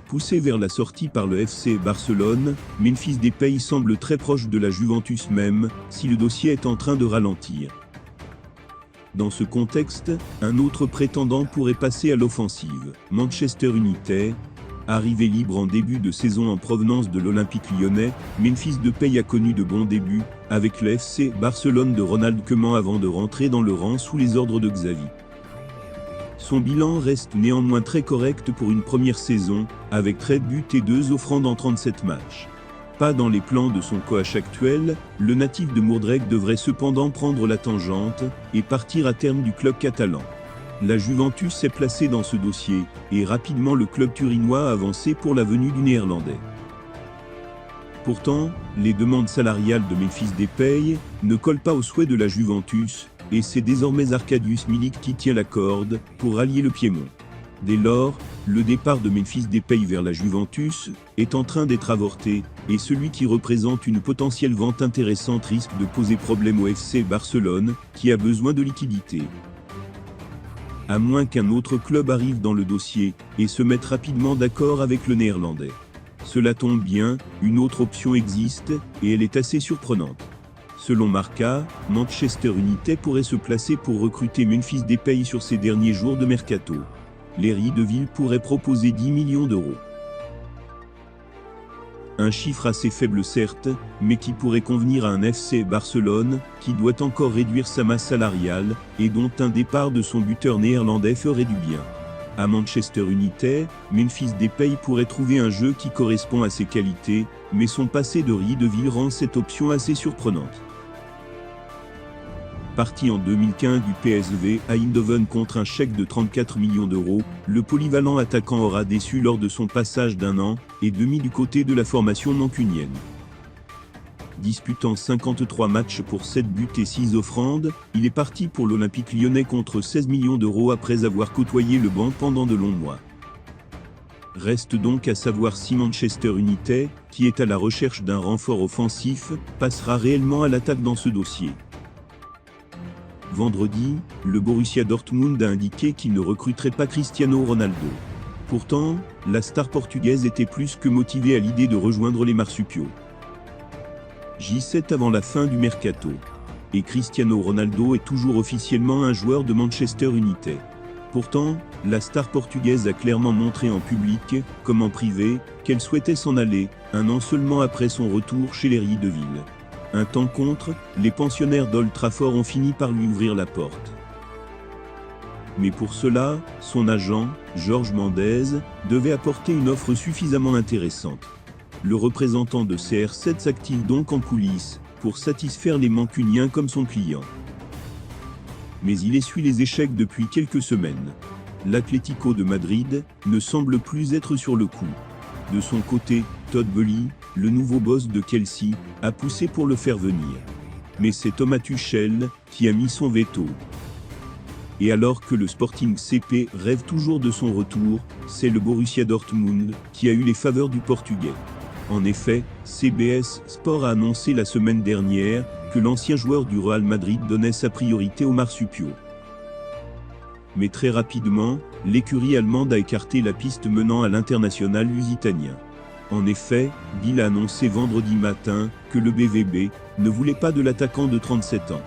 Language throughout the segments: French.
Poussé vers la sortie par le FC Barcelone, Memphis Depay semble très proche de la Juventus même, si le dossier est en train de ralentir. Dans ce contexte, un autre prétendant pourrait passer à l'offensive. Manchester United, arrivé libre en début de saison en provenance de l'Olympique lyonnais, Memphis Depay a connu de bons débuts, avec le FC Barcelone de Ronald Koeman avant de rentrer dans le rang sous les ordres de Xavi. Son bilan reste néanmoins très correct pour une première saison, avec 13 buts et 2 offrandes en 37 matchs. Pas dans les plans de son coach actuel, le natif de Moordrecht devrait cependant prendre la tangente et partir à terme du club catalan. La Juventus s'est placée dans ce dossier, et rapidement le club turinois a avancé pour la venue du Néerlandais. Pourtant, les demandes salariales de Memphis Depay ne collent pas aux souhaits de la Juventus, et c'est désormais Arkadiusz Milik qui tient la corde pour rallier le Piémont. Dès lors, le départ de Memphis Depay vers la Juventus est en train d'être avorté, et celui qui représente une potentielle vente intéressante risque de poser problème au FC Barcelone, qui a besoin de liquidités. À moins qu'un autre club arrive dans le dossier et se mette rapidement d'accord avec le Néerlandais. Cela tombe bien, une autre option existe, et elle est assez surprenante. Selon Marca, Manchester United pourrait se placer pour recruter Memphis Depay sur ses derniers jours de mercato. Les Riedeville pourraient proposer 10 millions d'euros. Un chiffre assez faible certes, mais qui pourrait convenir à un FC Barcelone, qui doit encore réduire sa masse salariale, et dont un départ de son buteur néerlandais ferait du bien. À Manchester United, Memphis Depay pourrait trouver un jeu qui correspond à ses qualités, mais son passé de Riedeville rend cette option assez surprenante. Parti en 2015 du PSV à Eindhoven contre un chèque de 34 millions d'euros, le polyvalent attaquant aura déçu lors de son passage d'1 an et demi du côté de la formation mancunienne. Disputant 53 matchs pour 7 buts et 6 offrandes, il est parti pour l'Olympique lyonnais contre 16 millions d'euros après avoir côtoyé le banc pendant de longs mois. Reste donc à savoir si Manchester United, qui est à la recherche d'un renfort offensif, passera réellement à l'attaque dans ce dossier. Vendredi, le Borussia Dortmund a indiqué qu'il ne recruterait pas Cristiano Ronaldo. Pourtant, la star portugaise était plus que motivée à l'idée de rejoindre les marsupiaux. J7 avant la fin du mercato. Et Cristiano Ronaldo est toujours officiellement un joueur de Manchester United. Pourtant, la star portugaise a clairement montré en public, comme en privé, qu'elle souhaitait s'en aller, 1 an seulement après son retour chez les Riedeville. Un temps contre, les pensionnaires d'Old Trafford ont fini par lui ouvrir la porte. Mais pour cela, son agent, Jorge Mendes, devait apporter une offre suffisamment intéressante. Le représentant de CR7 s'active donc en coulisses, pour satisfaire les Mancuniens comme son client. Mais il essuie les échecs depuis quelques semaines. L'Atlético de Madrid ne semble plus être sur le coup. De son côté, Todd Boehly, le nouveau boss de Chelsea, a poussé pour le faire venir. Mais c'est Thomas Tuchel qui a mis son veto. Et alors que le Sporting CP rêve toujours de son retour, c'est le Borussia Dortmund qui a eu les faveurs du Portugais. En effet, CBS Sport a annoncé la semaine dernière que l'ancien joueur du Real Madrid donnait sa priorité aux marsupiaux. Mais très rapidement, l'écurie allemande a écarté la piste menant à l'international lusitanien. En effet, Bill a annoncé vendredi matin que le BVB ne voulait pas de l'attaquant de 37 ans.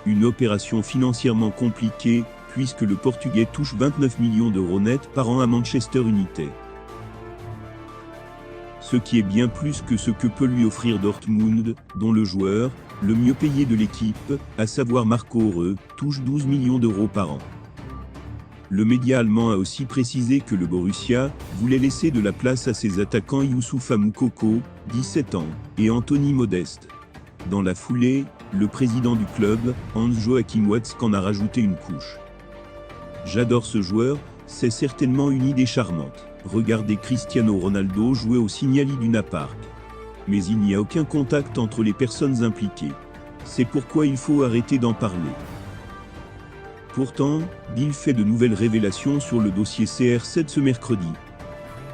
Une opération financièrement compliquée, puisque le Portugais touche 29 millions d'euros net par an à Manchester United. Ce qui est bien plus que ce que peut lui offrir Dortmund, dont le joueur, le mieux payé de l'équipe, à savoir Marco Rose, touche 12 millions d'euros par an. Le média allemand a aussi précisé que le Borussia voulait laisser de la place à ses attaquants Youssoufa Moukoko, 17 ans, et Anthony Modeste. Dans la foulée, le président du club, Hans-Joachim Watzke, en a rajouté une couche. J'adore ce joueur, c'est certainement une idée charmante. Regardez Cristiano Ronaldo jouer au Signal Iduna Park. Mais il n'y a aucun contact entre les personnes impliquées. C'est pourquoi il faut arrêter d'en parler. Pourtant, Bill fait de nouvelles révélations sur le dossier CR7 ce mercredi.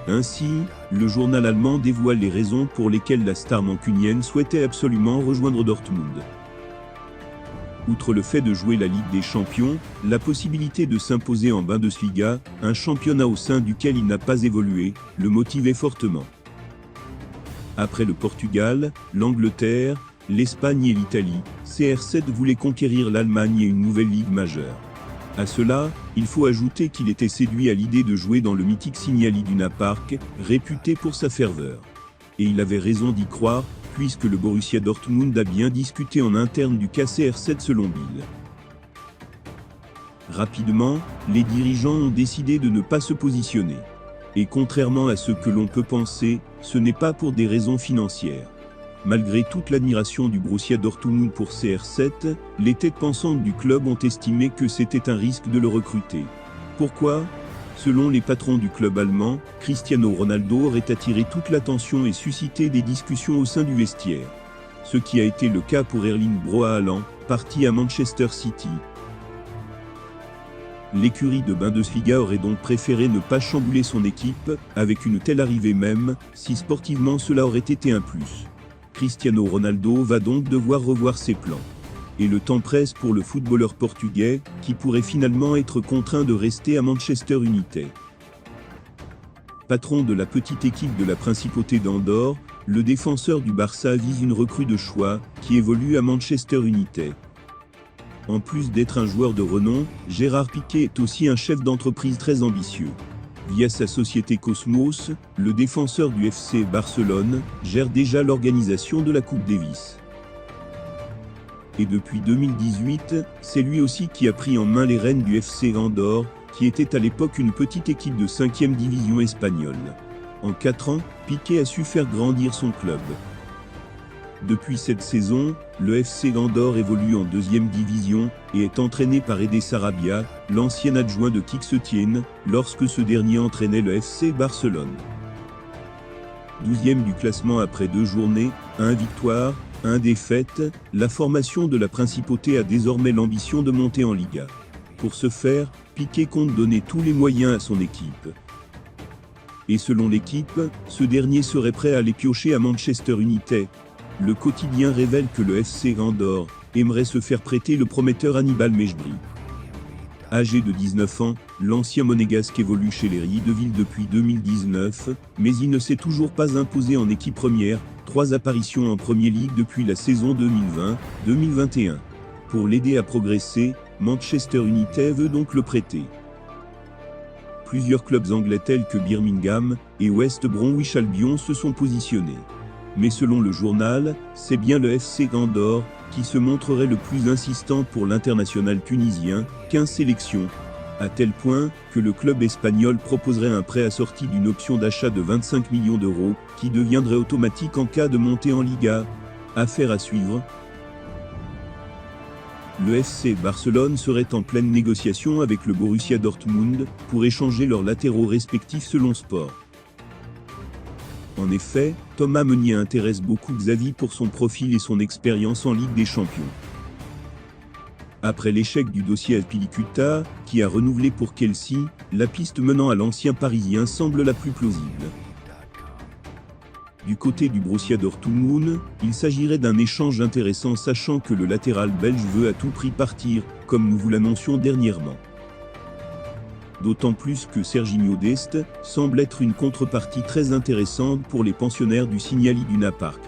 Ainsi, le journal allemand dévoile les raisons pour lesquelles la star mancunienne souhaitait absolument rejoindre Dortmund. Outre le fait de jouer la Ligue des Champions, la possibilité de s'imposer en Bundesliga, un championnat au sein duquel il n'a pas évolué, le motivait fortement. Après le Portugal, l'Angleterre, l'Espagne et l'Italie, CR7 voulait conquérir l'Allemagne et une nouvelle ligue majeure. À cela, il faut ajouter qu'il était séduit à l'idée de jouer dans le mythique Signal Iduna Park, réputé pour sa ferveur. Et il avait raison d'y croire, puisque le Borussia Dortmund a bien discuté en interne du cas CR7 selon Bill. Rapidement, les dirigeants ont décidé de ne pas se positionner. Et contrairement à ce que l'on peut penser, ce n'est pas pour des raisons financières. Malgré toute l'admiration du Borussia Dortmund pour CR7, les têtes pensantes du club ont estimé que c'était un risque de le recruter. Pourquoi ? Selon les patrons du club allemand, Cristiano Ronaldo aurait attiré toute l'attention et suscité des discussions au sein du vestiaire. Ce qui a été le cas pour Erling Braut Haaland, parti à Manchester City. L'écurie de Bundesliga aurait donc préféré ne pas chambouler son équipe, avec une telle arrivée même, si sportivement cela aurait été un plus. Cristiano Ronaldo va donc devoir revoir ses plans. Et le temps presse pour le footballeur portugais, qui pourrait finalement être contraint de rester à Manchester United. Patron de la petite équipe de la Principauté d'Andorre, le défenseur du Barça vise une recrue de choix, qui évolue à Manchester United. En plus d'être un joueur de renom, Gérard Piqué est aussi un chef d'entreprise très ambitieux. Via sa société Cosmos, le défenseur du FC Barcelone gère déjà l'organisation de la Coupe Davis. Et depuis 2018, c'est lui aussi qui a pris en main les rênes du FC Andorre, qui était à l'époque une petite équipe de 5e division espagnole. En 4 ans, Piqué a su faire grandir son club. Depuis cette saison, le FC Andorre évolue en 2e division et est entraîné par Ede Sarabia, l'ancien adjoint de Kik Setien, lorsque ce dernier entraînait le FC Barcelone. 12e du classement après 2 journées, 1 victoire, 1 défaite, la formation de la Principauté a désormais l'ambition de monter en Liga. Pour ce faire, Piqué compte donner tous les moyens à son équipe. Et selon l'équipe, ce dernier serait prêt à aller piocher à Manchester United. Le quotidien révèle que le FC Andorre aimerait se faire prêter le prometteur Hannibal Mejbri. Âgé de 19 ans, l'ancien monégasque évolue chez les Ries de Ville depuis 2019, mais il ne s'est toujours pas imposé en équipe première, 3 apparitions en Premier League depuis la saison 2020-2021. Pour l'aider à progresser, Manchester United veut donc le prêter. Plusieurs clubs anglais tels que Birmingham et West Bromwich Albion se sont positionnés. Mais selon le journal, c'est bien le FC Andorre qui se montrerait le plus insistant pour l'international tunisien, 15 sélections, à tel point que le club espagnol proposerait un prêt assorti d'une option d'achat de 25 millions d'euros, qui deviendrait automatique en cas de montée en Liga. Affaire à suivre. Le FC Barcelone serait en pleine négociation avec le Borussia Dortmund pour échanger leurs latéraux respectifs selon Sport. En effet, Thomas Meunier intéresse beaucoup Xavi pour son profil et son expérience en Ligue des Champions. Après l'échec du dossier Azpilicueta, qui a renouvelé pour Chelsea, la piste menant à l'ancien Parisien semble la plus plausible. Du côté du Borussia Dortmund, il s'agirait d'un échange intéressant sachant que le latéral belge veut à tout prix partir, comme nous vous l'annoncions dernièrement. D'autant plus que Serginho Dest semble être une contrepartie très intéressante pour les pensionnaires du Signal Iduna Park.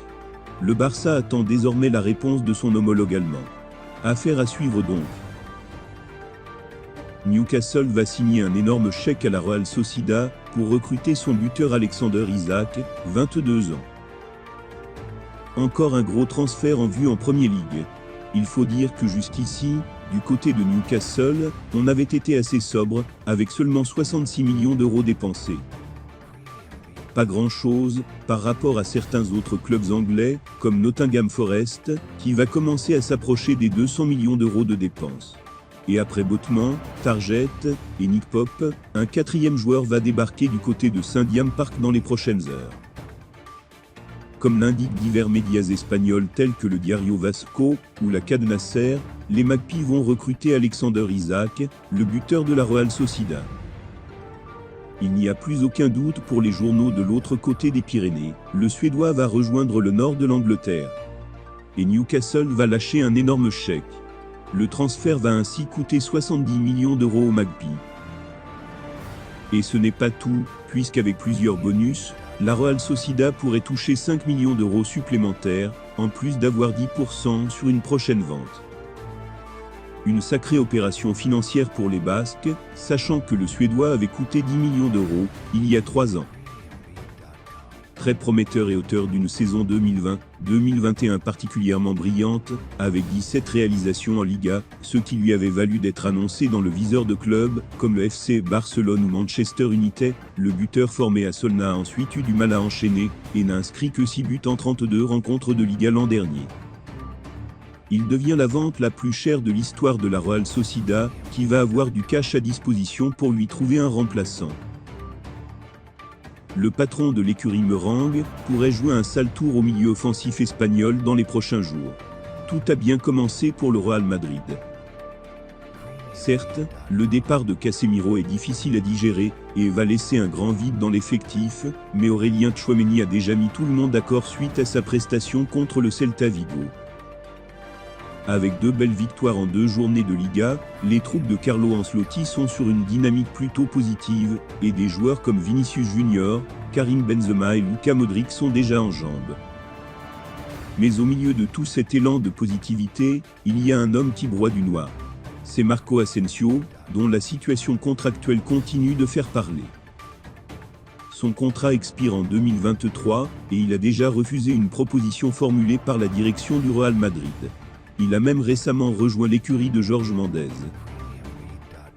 Le Barça attend désormais la réponse de son homologue allemand. Affaire à suivre donc. Newcastle va signer un énorme chèque à la Real Sociedad pour recruter son buteur Alexander Isak, 22 ans. Encore un gros transfert en vue en Premier League. Il faut dire que jusqu'ici, du côté de Newcastle, on avait été assez sobre, avec seulement 66 millions d'euros dépensés. Pas grand-chose, par rapport à certains autres clubs anglais, comme Nottingham Forest, qui va commencer à s'approcher des 200 millions d'euros de dépenses. Et après Botman, Target et Nick Pope, un 4e joueur va débarquer du côté de Saint-Diam Park dans les prochaines heures. Comme l'indiquent divers médias espagnols tels que le Diario Vasco ou la Cadnacer, les Magpies vont recruter Alexander Isak, le buteur de la Real Sociedad. Il n'y a plus aucun doute pour les journaux de l'autre côté des Pyrénées, le Suédois va rejoindre le nord de l'Angleterre. Et Newcastle va lâcher un énorme chèque. Le transfert va ainsi coûter 70 millions d'euros au Magpie. Et ce n'est pas tout, puisqu'avec plusieurs bonus, la Real Sociedad pourrait toucher 5 millions d'euros supplémentaires, en plus d'avoir 10% sur une prochaine vente. Une sacrée opération financière pour les Basques, sachant que le Suédois avait coûté 10 millions d'euros, il y a 3 ans. Très prometteur et auteur d'une saison 2020-2021 particulièrement brillante, avec 17 réalisations en Liga, ce qui lui avait valu d'être annoncé dans le viseur de clubs, comme le FC Barcelone ou Manchester United. Le buteur formé à Solna a ensuite eu du mal à enchaîner, et n'a inscrit que 6 buts en 32 rencontres de Liga l'an dernier. Il devient la vente la plus chère de l'histoire de la Real Sociedad, qui va avoir du cash à disposition pour lui trouver un remplaçant. Le patron de l'écurie merengue pourrait jouer un sale tour au milieu offensif espagnol dans les prochains jours. Tout a bien commencé pour le Real Madrid. Certes, le départ de Casemiro est difficile à digérer et va laisser un grand vide dans l'effectif, mais Aurélien Tchouaméni a déjà mis tout le monde d'accord suite à sa prestation contre le Celta Vigo. Avec 2 belles victoires en 2 journées de Liga, les troupes de Carlo Ancelotti sont sur une dynamique plutôt positive, et des joueurs comme Vinicius Junior, Karim Benzema et Luka Modric sont déjà en jambes. Mais au milieu de tout cet élan de positivité, il y a un homme qui broie du noir. C'est Marco Asensio, dont la situation contractuelle continue de faire parler. Son contrat expire en 2023, et il a déjà refusé une proposition formulée par la direction du Real Madrid. Il a même récemment rejoint l'écurie de Jorge Mendes.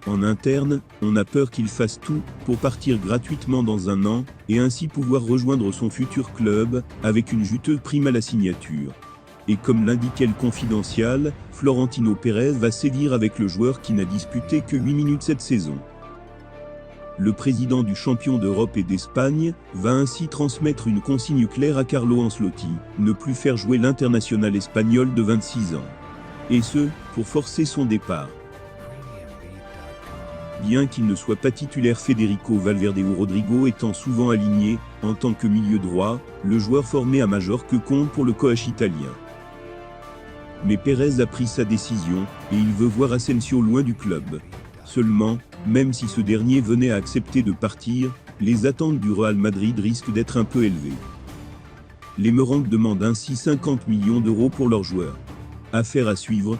En interne, on a peur qu'il fasse tout pour partir gratuitement dans 1 an, et ainsi pouvoir rejoindre son futur club, avec une juteuse prime à la signature. Et comme l'indiquait le Confidential, Florentino Pérez va sévir avec le joueur qui n'a disputé que 8 minutes cette saison. Le président du champion d'Europe et d'Espagne va ainsi transmettre une consigne claire à Carlo Ancelotti, ne plus faire jouer l'international espagnol de 26 ans. Et ce, pour forcer son départ. Bien qu'il ne soit pas titulaire, Federico Valverde ou Rodrigo étant souvent aligné, en tant que milieu droit, le joueur formé à Majorque compte pour le coach italien. Mais Pérez a pris sa décision, et il veut voir Asensio loin du club. Seulement, même si ce dernier venait à accepter de partir, les attentes du Real Madrid risquent d'être un peu élevées. Les merengues demandent ainsi 50 millions d'euros pour leurs joueurs. Affaire à suivre,